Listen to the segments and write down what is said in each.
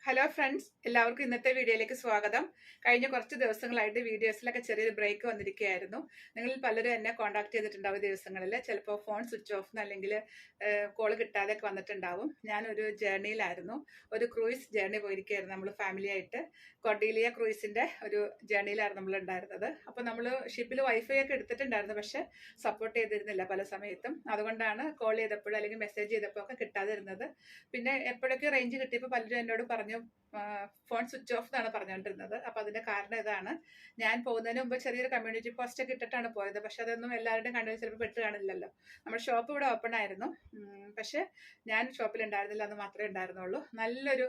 Hello friends, എല്ലാവർക്കും ഇന്നത്തെ വീഡിയോയിലേക്ക് സ്വാഗതം. കഴിഞ്ഞ കുറച്ച് ദിവസങ്ങളായിട്ട് വീഡിയോസിലൊക്കെ ചെറിയൊരു ബ്രേക്ക് വന്നിരിക്കുകയായിരുന്നു. നിങ്ങളിൽ പലരും എന്നെ കോൺടാക്ട് ചെയ്തിട്ടുണ്ടാവും ദിവസങ്ങളിൽ. ചിലപ്പോൾ ഫോൺ സ്വിച്ച് ഓഫ് അല്ലെങ്കിൽ കോൾ കിട്ടാതെ ഒക്കെ വന്നിട്ടുണ്ടാവും. ഞാനൊരു ജേർണിയിലായിരുന്നു. ഒരു ക്രൂയിസ് ജേർണി പോയിരിക്കുകയായിരുന്നു നമ്മൾ ഫാമിലി ആയിട്ട്. കൊർഡീലിയ ക്രൂയിസിന്റെ ഒരു ജേർണിയിലായിരുന്നു നമ്മൾ ഉണ്ടായിരുന്നത്. അപ്പോൾ നമ്മൾ ഷിപ്പിൽ വൈഫൈ ഒക്കെ എടുത്തിട്ടുണ്ടായിരുന്നു, പക്ഷെ സപ്പോർട്ട് ചെയ്തിരുന്നില്ല പല സമയത്തും. അതുകൊണ്ടാണ് കോൾ ചെയ്തപ്പോഴും അല്ലെങ്കിൽ മെസ്സേജ് ചെയ്തപ്പോൾ ഒക്കെ കിട്ടാതിരുന്നത്. പിന്നെ എപ്പോഴൊക്കെ റേഞ്ച് കിട്ടിയപ്പോൾ പലരും എന്നോട് പറഞ്ഞു ഫോൺ സ്വിച്ച് ഓഫ് എന്നാണ് പറഞ്ഞുകൊണ്ടിരുന്നത്. അപ്പൊ അതിന്റെ കാരണം ഇതാണ്. ഞാൻ പോകുന്നതിന് മുമ്പ് ചെറിയൊരു കമ്മ്യൂണിറ്റി പോസ്റ്റ് ഒക്കെ ഇട്ടിട്ടാണ് പോയത്. പക്ഷെ അതൊന്നും എല്ലാവരുടെയും കണ്ണിൽ ചിലപ്പോൾ പെട്ട് കാണില്ലല്ലോ. നമ്മുടെ ഷോപ്പ് ഇവിടെ ഓപ്പൺ ആയിരുന്നു, പക്ഷെ ഞാൻ ഷോപ്പിൽ ഉണ്ടായിരുന്നില്ല, എന്ന് മാത്രമേ ഉണ്ടായിരുന്നുള്ളൂ. നല്ലൊരു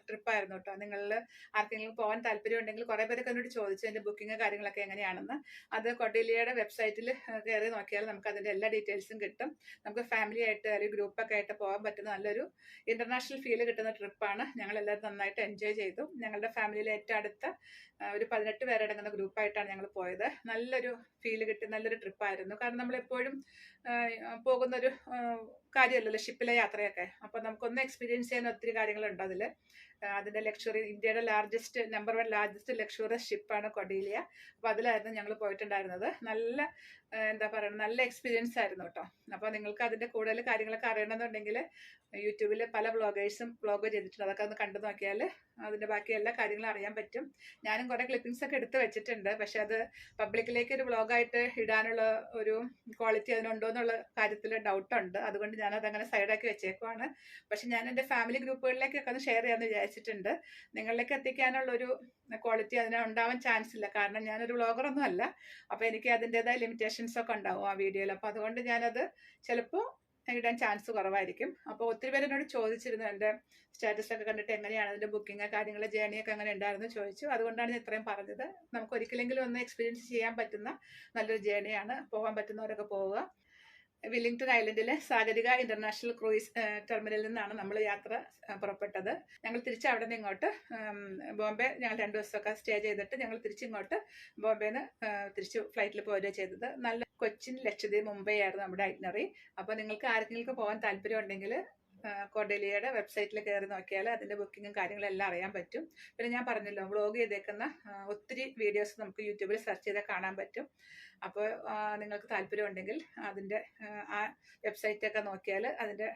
ട്രിപ്പായിരുന്നു കേട്ടോ. നിങ്ങളിൽ ആർക്കെങ്കിലും പോകാൻ താല്പര്യം ഉണ്ടെങ്കിൽ കുറെ പേരൊക്കെ എന്നോട് ചോദിച്ചു എന്റെ ബുക്കിംഗ് കാര്യങ്ങളൊക്കെ എങ്ങനെയാണെന്ന്. അത് കൊർഡീലിയയുടെ വെബ്സൈറ്റിൽ കയറി നോക്കിയാൽ നമുക്ക് അതിന്റെ എല്ലാ ഡീറ്റെയിൽസും കിട്ടും. നമുക്ക് ഫാമിലി ആയിട്ട് അല്ലെങ്കിൽ ഗ്രൂപ്പൊക്കെ ആയിട്ട് പോകാൻ പറ്റുന്ന നല്ലൊരു ഇന്റർനാഷണൽ ഫീൽ കിട്ടുന്ന ട്രിപ്പാണ്. ഞങ്ങൾ എല്ലാവരും നന്നായിട്ട് എൻജോയ് ചെയ്തു. ഞങ്ങളുടെ ഫാമിലിയിലെ ഏറ്റവും അടുത്ത ഒരു 18 പേരടങ്ങുന്ന ഗ്രൂപ്പായിട്ടാണ് ഞങ്ങൾ പോയത്. നല്ലൊരു ഫീൽ കിട്ടി, നല്ലൊരു ട്രിപ്പായിരുന്നു. കാരണം നമ്മളെപ്പോഴും പോകുന്നൊരു കാര്യമല്ലല്ലോ ഷിപ്പിലെ യാത്രയൊക്കെ. അപ്പൊ നമുക്കൊന്ന് എക്സ്പീരിയൻസ് ചെയ്യാൻ ഒത്തിരി കാര്യങ്ങളുണ്ട് അതിൽ. അതിന്റെ ലക്ഷറി, ഇന്ത്യയുടെ നമ്പർ 1 ലാർജസ്റ്റ് ലക്ഷറിയസ് ഷിപ്പാണ് കൊർഡീലിയ. അപ്പൊ അതിലായിരുന്നു ഞങ്ങൾ പോയിട്ടുണ്ടായിരുന്നത്. നല്ല എന്താ പറയുക, നല്ല എക്സ്പീരിയൻസ് ആയിരുന്നു കേട്ടോ. അപ്പൊ നിങ്ങൾക്ക് അതിന്റെ കൂടുതൽ കാര്യങ്ങളൊക്കെ അറിയണമെന്നുണ്ടെങ്കിൽ യൂട്യൂബിൽ പല വ്ളോഗേഴ്സും വ്ളോഗ് ചെയ്തിട്ടുണ്ട്. അതൊക്കെ ഒന്ന് കണ്ടു നോക്കിയാൽ അതിന്റെ ബാക്കി എല്ലാ കാര്യങ്ങളും അറിയാൻ പറ്റും. ഞാനും കുറെ ക്ലിപ്പിംഗ്സ് ഒക്കെ എടുത്ത് വെച്ചിട്ടുണ്ട്, പക്ഷെ അത് പബ്ലിക്കിലേക്ക് ഒരു വ്ളോഗായിട്ട് ഇടാനുള്ള ഒരു ക്വാളിറ്റി അതിനുണ്ടോ എന്നുള്ള കാര്യത്തിൽ ഡൗട്ടുണ്ട്. അതുകൊണ്ട് ഞാനത് അങ്ങനെ സൈഡാക്കി വെച്ചേക്കുവാണ്. പക്ഷെ ഞാൻ എൻ്റെ ഫാമിലി ഗ്രൂപ്പുകളിലേക്കൊക്കെ ഒന്ന് ഷെയർ ചെയ്യാമെന്ന് വിചാരിച്ചിട്ടുണ്ട്. നിങ്ങളിലേക്ക് എത്തിക്കാനുള്ള ഒരു ക്വാളിറ്റി അതിന് ഉണ്ടാവാൻ ചാൻസ് ഇല്ല, കാരണം ഞാനൊരു വ്ളോഗറൊന്നും അല്ല. അപ്പൊ എനിക്ക് അതിൻ്റെതായ ലിമിറ്റേഷൻസ് ഒക്കെ ഉണ്ടാവും ആ വീഡിയോയിൽ. അപ്പൊ അതുകൊണ്ട് ഞാനത് ചിലപ്പോൾ ഇടാൻ ചാൻസ് കുറവായിരിക്കും. അപ്പോൾ ഒത്തിരി പേര് എന്നോട് ചോദിച്ചിരുന്നു എൻ്റെ സ്റ്റാറ്റസൊക്കെ കണ്ടിട്ട് എങ്ങനെയാണ് അതിൻ്റെ ബുക്കിംഗ് കാര്യങ്ങൾ, ജേണിയൊക്കെ എങ്ങനെ ഉണ്ടായിരുന്നു ചോദിച്ചു. അതുകൊണ്ടാണ് ഞാൻ ഇത്രയും പറഞ്ഞത്. നമുക്ക് ഒരിക്കലെങ്കിലും ഒന്ന് എക്സ്പീരിയൻസ് ചെയ്യാൻ പറ്റുന്ന നല്ലൊരു ജേണിയാണ്. പോകാൻ പറ്റുന്നവരൊക്കെ പോവുക. വില്ലിംഗ്ടൺ ഐലൻഡിലെ സാഗരിക ഇന്റർനാഷണൽ ക്രൂയിസ് ടെർമിനലിൽ നിന്നാണ് നമ്മൾ യാത്ര പുറപ്പെട്ടത്. ഞങ്ങൾ തിരിച്ച് അവിടെ നിന്ന് ഇങ്ങോട്ട് ബോംബെ ഞങ്ങൾ 2 ദിവസമൊക്കെ സ്റ്റേ ചെയ്തിട്ട് ഞങ്ങൾ തിരിച്ചിങ്ങോട്ട് ബോംബെന്ന് തിരിച്ച് ഫ്ലൈറ്റിൽ പോവുകയാണ് ചെയ്തത്. നല്ല കൊച്ചിൻ, ലക്ഷദ്വീപ്, മുംബൈ ആയിരുന്നു നമ്മുടെ ഐറ്റിനറി. അപ്പോൾ നിങ്ങൾക്ക് ആർക്കെങ്കിലും പോകാൻ താല്പര്യം ഉണ്ടെങ്കിൽ കൊർഡീലിയയുടെ വെബ്സൈറ്റിൽ കയറി നോക്കിയാൽ അതിന്റെ ബുക്കിങ്ങും കാര്യങ്ങളെല്ലാം അറിയാൻ പറ്റും. പിന്നെ ഞാൻ പറഞ്ഞല്ലോ, വ്ളോഗ് ചെയ്തേക്കുന്ന ഒത്തിരി വീഡിയോസ് നമുക്ക് യൂട്യൂബിൽ സെർച്ച് ചെയ്താൽ കാണാൻ പറ്റും. അപ്പോൾ നിങ്ങൾക്ക് താല്പര്യം ഉണ്ടെങ്കിൽ അതിന്റെ ആ വെബ്സൈറ്റൊക്കെ നോക്കിയാൽ അതിന്റെ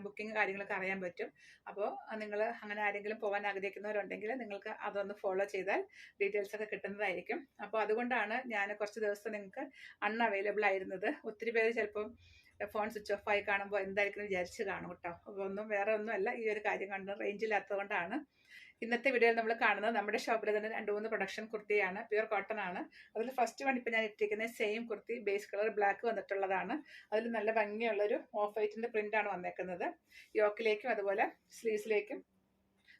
ബുക്കിംഗ് കാര്യങ്ങളൊക്കെ അറിയാൻ പറ്റും. അപ്പോൾ നിങ്ങൾ അങ്ങനെ ആരെങ്കിലും പോകാൻ ആഗ്രഹിക്കുന്നവരുണ്ടെങ്കിൽ നിങ്ങൾക്ക് അതൊന്ന് ഫോളോ ചെയ്താൽ ഡീറ്റെയിൽസ് ഒക്കെ കിട്ടുന്നതായിരിക്കും. അപ്പോൾ അതുകൊണ്ടാണ് ഞാൻ കുറച്ച് ദിവസം നിങ്ങൾക്ക് അൺഅവൈലബിൾ ആയിരുന്നത്. ഒത്തിരി പേര് ചിലപ്പം ഫോൺ സ്വിച്ച് ഓഫ് ആയി കാണുമ്പോൾ എന്തായിരിക്കും വിചാരിച്ച് കാണും കേട്ടോ. അപ്പോൾ വേറെ ഒന്നുമല്ല, ഈ ഒരു കാര്യം കണ്ട് റേഞ്ച് ഇല്ലാത്തതുകൊണ്ടാണ്. ഇന്നത്തെ വീഡിയോയിൽ നമ്മൾ കാണുന്നത് നമ്മുടെ ഷോപ്പിൽ തന്നെ 2-3 പ്രൊഡക്ഷൻ കുർത്തിയാണ്. പ്യുർ കോട്ടൺ ആണ്. അതിൽ ഫസ്റ്റ് വൺ ഇപ്പം ഞാൻ ഇട്ടിരിക്കുന്ന same kurti, base colour black വന്നിട്ടുള്ളതാണ്. അതിൽ നല്ല ഭംഗിയുള്ളൊരു ഓഫ് വൈറ്റിന്റെ പ്രിന്റ് ആണ് വന്നേക്കുന്നത്. യോക്കിലേക്കും അതുപോലെ സ്ലീവ്സിലേക്കും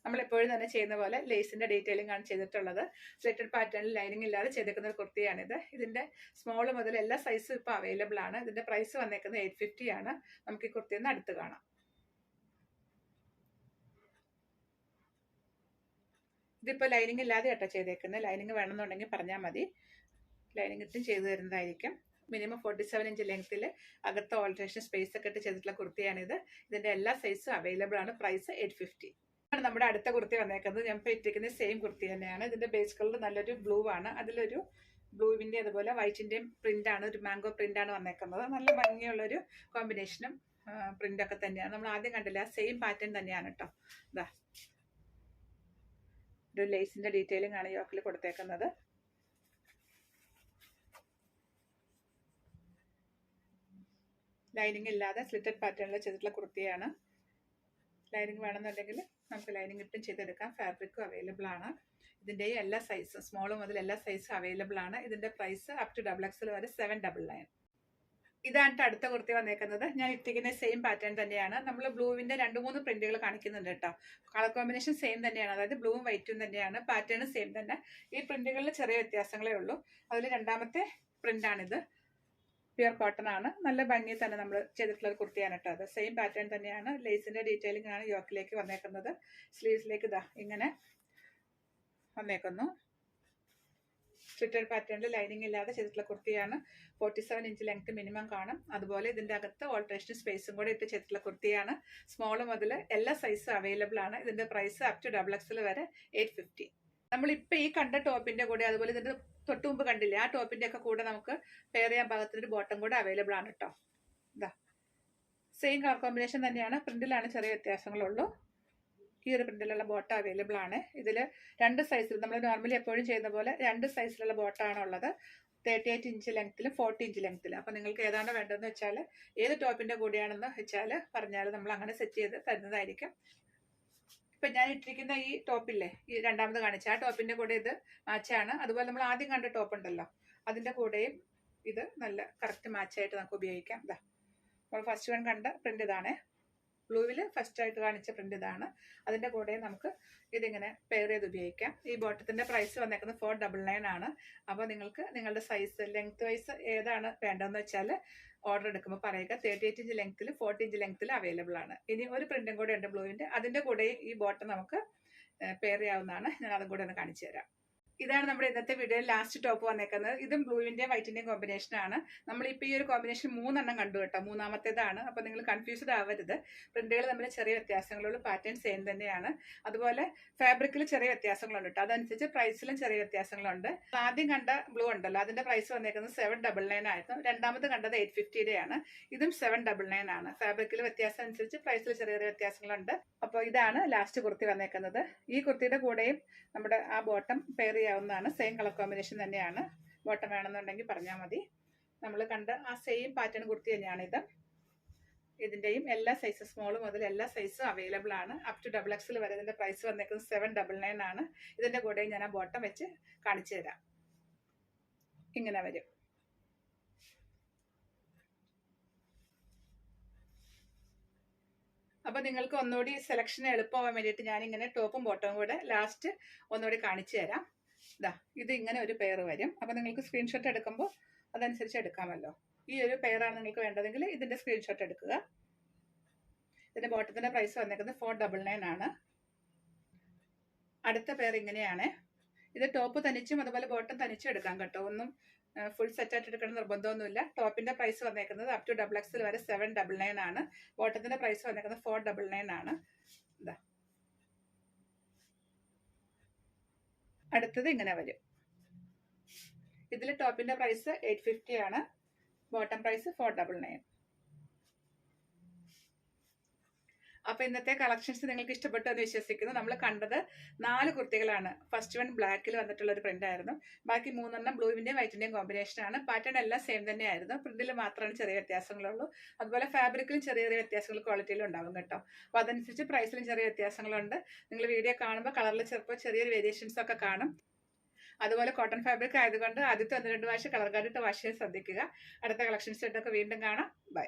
നമ്മളെപ്പോഴും തന്നെ ചെയ്യുന്ന പോലെ ലേസിന്റെ ഡീറ്റെയിലിംഗ് ആണ് ചെയ്തിട്ടുള്ളത്. സ്ലിറ്റഡ് പാറ്റേണിൽ ലൈനിങ് ഇല്ലാതെ ചെയ്തേക്കുന്ന ഒരു കുർത്തിയാണിത്. ഇതിന്റെ സ്മോൾ മുതൽ എല്ലാ സൈസും ഇപ്പൊ അവൈലബിൾ ആണ്. ഇതിന്റെ പ്രൈസ് വന്നേക്കുന്നത് 850 ആണ്. നമുക്ക് ഈ കുർത്തി ഒന്ന് അടുത്ത് കാണാം. ഇതിപ്പോ ലൈനിങ് ഇല്ലാതെ കേട്ടോ ചെയ്തേക്കുന്നത്. ലൈനിങ് വേണമെന്നുണ്ടെങ്കിൽ പറഞ്ഞാൽ മതി, ലൈനിങ് ഇട്ടും ചെയ്തു തരുന്നതായിരിക്കും. മിനിമം 47 ഇഞ്ച് ലെങ്ത്തിൽ അകത്ത് ഓൾട്രേഷൻ സ്പേസ് ഒക്കെ ഇട്ട് ചെയ്തിട്ടുള്ള കുർത്തിയാണിത്. ഇതിന്റെ എല്ലാ സൈസും അവൈലബിൾ ആണ്. പ്രൈസ് 850. നമ്മുടെ അടുത്ത കുർത്തി വന്നേക്കുന്നത് ഞാൻ ഇപ്പോൾ ഇട്ടിരിക്കുന്ന സെയിം കുർത്തി തന്നെയാണ്. ഇതിന്റെ ബേസ് കളർ നല്ലൊരു ബ്ലൂ ആണ്. അതിലൊരു ബ്ലൂവിന്റെ അതുപോലെ വൈറ്റിന്റെയും പ്രിന്റ് ആണ്, ഒരു മാംഗോ പ്രിന്റ് ആണ് വന്നേക്കുന്നത്. നല്ല ഭംഗിയുള്ളൊരു കോമ്പിനേഷനും പ്രിന്റ് ഒക്കെ തന്നെയാണ്. നമ്മൾ ആദ്യം കണ്ടില്ല, ആ സെയിം പാറ്റേൺ തന്നെയാണ് കേട്ടോ. ഇതാ ഒരു ലേസിന്റെ ഡീറ്റെയിലിംഗ് ആണ് യോക്കിൽ കൊടുത്തേക്കുന്നത്. ലൈനിങ് ഇല്ലാതെ സ്ലിറ്റഡ് പാറ്റേണിൽ ചെയ്തിട്ടുള്ള കുർത്തിയാണ്. ലൈനിങ് വേണമെന്നുണ്ടെങ്കിൽ നമുക്ക് ലൈനിങ് ഇട്ടും ചെയ്തെടുക്കാം. ഫാബ്രിക്കും അവൈലബിൾ ആണ്. ഇതിന്റെ എല്ലാ സൈസും സ്മോൾ മുതൽ എല്ലാ സൈസും അവൈലബിൾ ആണ്. ഇതിന്റെ പ്രൈസ് അപ് ടു XXL വരെ 799. ഇതാണ് അടുത്ത കുർത്തി വന്നേക്കുന്നത്. ഞാൻ ഇട്ടിരിക്കുന്ന സെയിം പാറ്റേൺ തന്നെയാണ്. നമ്മൾ ബ്ലൂവിന്റെ 2-3 പ്രിന്റുകൾ കാണിക്കുന്നുണ്ട് കേട്ടോ. കളർ കോമ്പിനേഷൻ സെയിം തന്നെയാണ്, അതായത് ബ്ലൂവും വൈറ്റും തന്നെയാണ്. പാറ്റേൺ സെയിം തന്നെ. ഈ പ്രിന്റുകളിൽ ചെറിയ വ്യത്യാസങ്ങളേ ഉള്ളൂ. അതിൽ രണ്ടാമത്തെ പ്രിന്റാണിത്. പ്യുർ കോട്ടൺ ആണ്. നല്ല ഭംഗി തന്നെ നമ്മൾ ചെയ്തിട്ടുള്ള ഒരു കുർത്തിയാണ് കേട്ടോ. അത് സെയിം പാറ്റേൺ തന്നെയാണ്. ലേസിന്റെ ഡീറ്റെയിലിംഗ് ആണ് യോക്കിലേക്ക് വന്നേക്കുന്നത്. സ്ലീവ്സിലേക്ക് ഇതാ ഇങ്ങനെ വന്നേക്കുന്നു. സ്ലിറ്റഡ് പാറ്റേണിൽ ലൈനിങ് ഇല്ലാതെ ചെയ്തിട്ടുള്ള കുർത്തിയാണ്. 47 ഇഞ്ച് ലെങ്ത് മിനിമം കാണും. അതുപോലെ ഇതിൻ്റെ അകത്ത് ഓൾട്രേഷൻ സ്പേസും കൂടെ ഇട്ട് ചെയ്തിട്ടുള്ള കുർത്തിയാണ്. സ്മോൾ മുതൽ എല്ലാ സൈസും അവൈലബിൾ ആണ്. ഇതിൻ്റെ പ്രൈസ് അപ് ടു XXL വരെ 850. നമ്മളിപ്പോൾ ഈ കണ്ട ടോപ്പിൻ്റെ കൂടെ അതുപോലെ ഇതിൻ്റെ തൊട്ട് മുമ്പ് കണ്ടില്ലേ, ആ ടോപ്പിൻ്റെ ഒക്കെ കൂടെ നമുക്ക് പെയർ ചെയ്യാൻ പാകത്തിനൊരു ബോട്ടം കൂടെ അവൈലബിൾ ആണ് കേട്ടോ. ഇതാ സെയിം കളർ കോമ്പിനേഷൻ തന്നെയാണ്, പ്രിന്റിലാണ് ചെറിയ വ്യത്യാസങ്ങളുള്ളൂ. ഈ ഒരു പ്രിന്റിലുള്ള ബോട്ടം അവൈലബിൾ ആണ്. ഇതിൽ 2 സൈസിൽ, നമ്മൾ നോർമലി എപ്പോഴും ചെയ്യുന്ന പോലെ 2 സൈസിലുള്ള ബോട്ടമാണ് ഉള്ളത്. 38 ഇഞ്ച് ലെങ്ത്തിലും 40 ഇഞ്ച് ലെങ്ത്തിലും. അപ്പോൾ നിങ്ങൾക്ക് ഏതാണ് വേണ്ടതെന്ന് വെച്ചാൽ, ഏത് ടോപ്പിൻ്റെ കൂടെയാണെന്ന് വെച്ചാൽ പറഞ്ഞാൽ നമ്മൾ അങ്ങനെ സെറ്റ് ചെയ്ത് തരുന്നതായിരിക്കും. ഇപ്പം ഞാൻ ഇട്ടിരിക്കുന്ന ഈ ടോപ്പില്ലേ, ഈ രണ്ടാമത് കാണിച്ച ആ ടോപ്പിൻ്റെ കൂടെ ഇത് മാച്ചാണ്. അതുപോലെ നമ്മൾ ആദ്യം കണ്ട ടോപ്പ് ഉണ്ടല്ലോ, അതിൻ്റെ കൂടെയും ഇത് നല്ല കറക്റ്റ് മാച്ചായിട്ട് നമുക്ക് ഉപയോഗിക്കാം. ഇതാ നമ്മൾ ഫസ്റ്റ് വൺ കണ്ട പ്രിന്റ് ഇതാണ്, ബ്ലൂവിൽ ഫസ്റ്റ് ആയിട്ട് കാണിച്ച പ്രിന്റ് ഇതാണ്. അതിൻ്റെ കൂടെ നമുക്ക് ഇതിങ്ങനെ പെയർ ചെയ്ത് ഉപയോഗിക്കാം. ഈ ബോട്ടത്തിൻ്റെ പ്രൈസ് വന്നേക്കുന്നത് 499 ആണ്. അപ്പോൾ നിങ്ങൾക്ക് നിങ്ങളുടെ സൈസ് ലെങ്ത് വൈസ് ഏതാണ് വേണ്ടതെന്ന് വെച്ചാൽ ഓർഡർ എടുക്കുമ്പോൾ പറയുക. 38 ഇഞ്ച് ലെങ്ത്തിൽ 40 ഇഞ്ച് ലെങ്ത്തിൽ അവൈലബിൾ ആണ്. ഇനി ഒരു പ്രിന്റും കൂടെ ഉണ്ട് ബ്ലൂവിൻ്റെ, അതിൻ്റെ കൂടെ ഈ ബോട്ടം നമുക്ക് പെയർ ചെയ്യാവുന്നതാണ്. ഞാൻ അതും കൂടെ ഒന്ന് കാണിച്ചു തരാം. ഇതാണ് നമ്മുടെ ഇന്നത്തെ വീഡിയോയിൽ ലാസ്റ്റ് ടോപ്പ് വന്നേക്കുന്നത്. ഇതും ബ്ലൂവിൻ്റെയും വൈറ്റിൻ്റെയും കോമ്പിനേഷൻ ആണ്. നമ്മളിപ്പോൾ ഈ ഒരു കോമ്പിനേഷൻ 3 കണ്ടു കേട്ടോ, മൂന്നാമത്തേതാണ്. അപ്പോൾ നിങ്ങൾ കൺഫ്യൂസ്ഡ് ആവരുത്. പ്രിന്റുകൾ തമ്മിൽ ചെറിയ വ്യത്യാസങ്ങളുള്ളൂ, പാറ്റേൺ സെയിം തന്നെയാണ്. അതുപോലെ ഫാബ്രിക്കിൽ ചെറിയ വ്യത്യാസങ്ങളുണ്ട് കേട്ടോ, അതനുസരിച്ച് പ്രൈസിലും ചെറിയ വ്യത്യാസങ്ങളുണ്ട്. ആദ്യം കണ്ട ബ്ലൂ ഉണ്ടല്ലോ, അതിൻ്റെ പ്രൈസ് വന്നേക്കുന്നത് 799 ആയിരുന്നു. രണ്ടാമത് കണ്ടത് 850 ആണ്. ഇതും 799 ആണ്. ഫാബ്രിക്കിൽ വ്യത്യാസം അനുസരിച്ച് പ്രൈസിൽ ചെറിയ ചെറിയ വ്യത്യാസങ്ങളുണ്ട്. അപ്പോൾ ഇതാണ് ലാസ്റ്റ് കുർത്തി വന്നേക്കുന്നത്. ഈ കുർത്തിയുടെ കൂടെയും നമ്മുടെ ആ ബോട്ടം പെയർ ചെയ്യാവുന്നതാണ്. സെയിം കളർ കോമ്പിനേഷൻ തന്നെയാണ്. ബോട്ടം വേണമെന്നുണ്ടെങ്കിൽ പറഞ്ഞാൽ മതി. നമ്മൾ കണ്ട ആ സെയിം പാറ്റേൺ കുർത്തി തന്നെയാണ് ഇത്. ഇതിൻ്റെയും എല്ലാ സൈസും സ്മോൾ മുതൽ എല്ലാ സൈസും അവൈലബിൾ ആണ്. അപ് ടു XXL വരെ. ഇതിൻ്റെ പ്രൈസ് വന്നേക്കുന്നത് 799 ആണ്. ഇതിൻ്റെ കൂടെയും ഞാൻ ആ ബോട്ടം വെച്ച് കാണിച്ചു തരാം. ഇങ്ങനെ വരും. അപ്പോൾ നിങ്ങൾക്ക് ഒന്നുകൂടി സെലക്ഷൻ എളുപ്പമാവാൻ വേണ്ടിയിട്ട് ഞാനിങ്ങനെ ടോപ്പും ബോട്ടവും കൂടെ ലാസ്റ്റ് ഒന്നുകൂടി കാണിച്ചു തരാം. ഇതാ ഇത് ഇങ്ങനെ ഒരു പെയർ വരും. അപ്പോൾ നിങ്ങൾക്ക് സ്ക്രീൻഷോട്ട് എടുക്കുമ്പോൾ അതനുസരിച്ച് എടുക്കാമല്ലോ. ഈ ഒരു പെയറാണ് നിങ്ങൾക്ക് വേണ്ടതെങ്കിൽ ഇതിൻ്റെ സ്ക്രീൻഷോട്ട് എടുക്കുക. ഇതിൻ്റെ ബോട്ടത്തിൻ്റെ പ്രൈസ് വന്നേക്കുന്നത് 499 ആണ്. അടുത്ത പെയർ ഇങ്ങനെയാണ്. ഇത് ടോപ്പ് തനിച്ചും അതുപോലെ ബോട്ടം തനിച്ചും എടുക്കാം കേട്ടോ. ഒന്നും ഫുൾ സെറ്റായിട്ട് എടുക്കണം നിർബന്ധമൊന്നുമില്ല. ടോപ്പിൻ്റെ പ്രൈസ് വന്നേക്കുന്നത് അപ് ടു XXL വരെ 799 ആണ്. ബോട്ടത്തിൻ്റെ പ്രൈസ് വന്നേക്കുന്നത് 499 ആണ്. ഇതാ അടുത്തത് ഇങ്ങനെ വരും. ഇതിൽ ടോപ്പിൻ്റെ പ്രൈസ് 850 ആണ്. Bottom price 499. അപ്പോൾ ഇന്നത്തെ കളക്ഷൻസ് നിങ്ങൾക്ക് ഇഷ്ടപ്പെട്ടു എന്ന് വിശ്വസിക്കുന്നു. നമ്മൾ കണ്ടത് 4 കുർത്തികളാണ്. ഫസ്റ്റ് വൺ ബ്ലാക്കിൽ വന്നിട്ടുള്ള ഒരു പ്രിന്റ് ആയിരുന്നു. ബാക്കി 3 ബ്ലൂവിൻ്റെയും വൈറ്റിൻ്റെയും കോമ്പിനേഷൻ ആണ്. പാറ്റേൺ എല്ലാം സെയിം തന്നെയായിരുന്നു. പ്രിന്റിൽ മാത്രമാണ് ചെറിയ വ്യത്യാസങ്ങളുള്ളൂ. അതുപോലെ ഫാബ്രിക്കിലും ചെറിയ ചെറിയ വ്യത്യാസങ്ങൾ ക്വാളിറ്റിയിലും ഉണ്ടാവും കേട്ടോ. അപ്പോൾ അതനുസരിച്ച് പ്രൈസിലും ചെറിയ വ്യത്യാസങ്ങളുണ്ട്. നിങ്ങൾ വീഡിയോ കാണുമ്പോൾ കളറിൽ ചിലപ്പോൾ ചെറിയൊരു വേരിയേഷൻസ് ഒക്കെ കാണും. അതുപോലെ കോട്ടൺ ഫാബ്രിക് ആയതുകൊണ്ട് ആദ്യത്തെ 1-2 വാഷ് കളർ കാർഡിട്ട് വാഷ് ചെയ്യാൻ ശ്രദ്ധിക്കുക. അടുത്ത കളക്ഷൻസ് ആയിട്ടൊക്കെ വീണ്ടും കാണാം. ബൈ.